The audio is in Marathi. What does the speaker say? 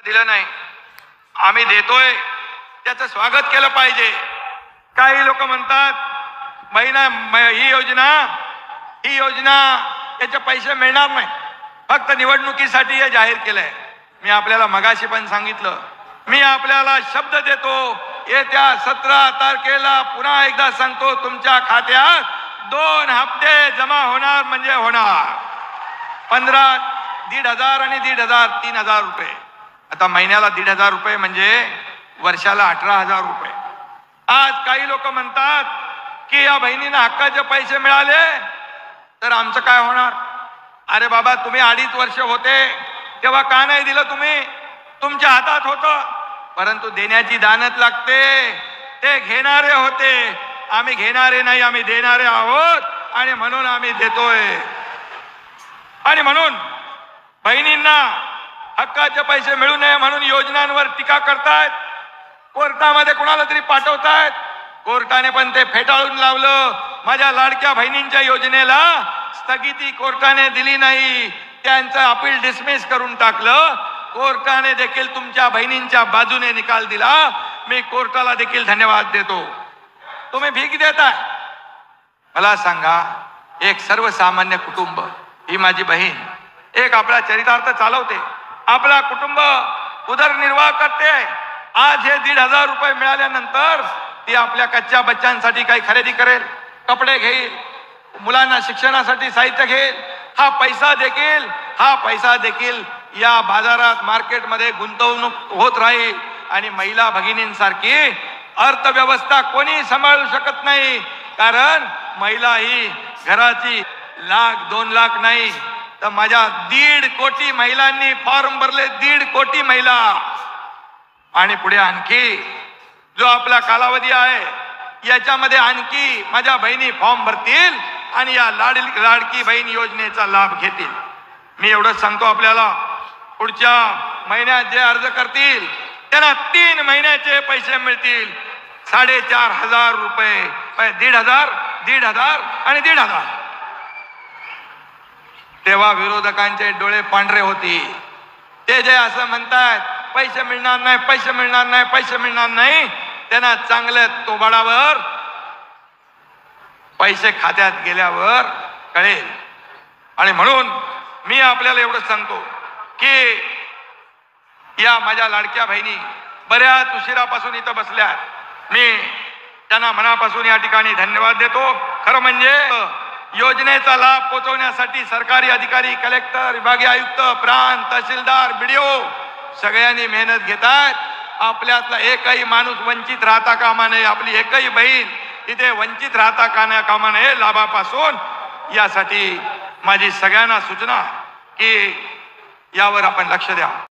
दिलं नाही, आम्ही देतोय त्याचं स्वागत केलं पाहिजे। काही लोक म्हणतात ही योजना त्याचे पैसे मिळणार नाही, फक्त निवडणुकीसाठी हे जाहीर केलंय। मी आपल्याला मगाशी पण सांगितलं, मी आपल्याला शब्द देतो, येत्या 17 तारखेला पुन्हा एकदा सांगतो, तुमच्या खात्यात 2 हप्ते जमा होणार म्हणजे होणार। 15, 1,500 आणि 1,500, 3,000 रुपये। आता महिन्याला 1,500 रुपये म्हणजे वर्षाला 18,000 रुपये। आज काही लोक म्हणतात की या बहिणींना हक्काचे पैसे मिळाले तर आमचं काय होणार? अरे बाबा, तुम्ही 2.5 वर्ष होते तेव्हा का नाही दिलं? तुम्ही तुमच्या हातात होतं, परंतु देण्याची दानत लागते। ते घेणारे होते, आम्ही घेणारे नाही, आम्ही देणारे आहोत आणि म्हणून आम्ही देतोय। आणि म्हणून बहिणींना हक्काचे पैसे मिळू नये म्हणून योजनांवर टीका करतायत, कोर्टामध्ये कोणाला तरी पाठवतायत। कोर्टाने पण ते फेटाळून लावलं। माझ्या लाडक्या बहिणींच्या योजनेला स्थगिती कोर्टाने दिली नाही, त्यांचं अपील डिसमिस करून टाकलं। कोर्टाने देखील तुमच्या बहिणींच्या बाजूने निकाल दिला। मी कोर्टाला देखील धन्यवाद देतो। तुम्ही भीक देताय। मला सांगा, एक सर्वसामान्य कुटुंब, ही माझी बहीण एक आपला चरितार्थ चालवते, आपला कुटुंब उदरनिर्वाह करते। आज हे 1,500 रुपये मिळाल्यानंतर ती आपल्या कच्च्या बच्चांसाठी काही खरेदी करेल, कपडे घेईल, मुलांना शिक्षणासाठी साहित्य घेईल। हा पैसा देखील या बाजारात मार्केटमध्ये गुंतवणूक होत राहील आणि महिला भगिनींसारखी अर्थव्यवस्था कोणी सांभाळू शकत नाही। कारण महिला ही घराची 1,00,000-2 लाख नाही तर माझ्या 1.5 कोटी महिलांनी फॉर्म भरले, 1.5 कोटी महिला। आणि पुढे आणखी जो आपला कालावधी आहे याच्यामध्ये आणखी माझ्या बहिणी फॉर्म भरतील आणि या लाडकी बहीण योजनेचा लाभ घेतील। मी एवढंच सांगतो आपल्याला, पुढच्या महिन्यात जे अर्ज करतील त्यांना 3 महिन्याचे पैसे मिळतील। 4,500 रुपये, 1,500, 1,500 आणि 1,500। तेव्हा विरोधकांचे डोळे पांढरे होतील। ते जे असं म्हणतात पैसे मिळणार नाही, पैसे मिळणार नाही, पैसे मिळणार नाही, त्यांना चांगल्या तोबाडावर पैसे खात्यात गेल्यावर कळेल। आणि म्हणून मी आपल्याला एवढं सांगतो की या माझ्या लाडक्या बहिणी बऱ्याच उशिरापासून इथं बसल्या, मी त्यांना मनापासून या ठिकाणी धन्यवाद देतो। खरं म्हणजे योजनेचा लाभ पोहोचवण्यासाठी सरकारी अधिकारी, कलेक्टर, विभागीय आयुक्त, प्रांत, तहसीलदार, BDO सगळ्यांनी मेहनत घेतात। आपल्यातला एकही माणूस वंचित राहता कामा नये, आपली एकही बहीण तिथे वंचित राहता कामा नये लाभापासून। यासाठी माझी सगळ्यांना सूचना की यावर आपण लक्ष द्या।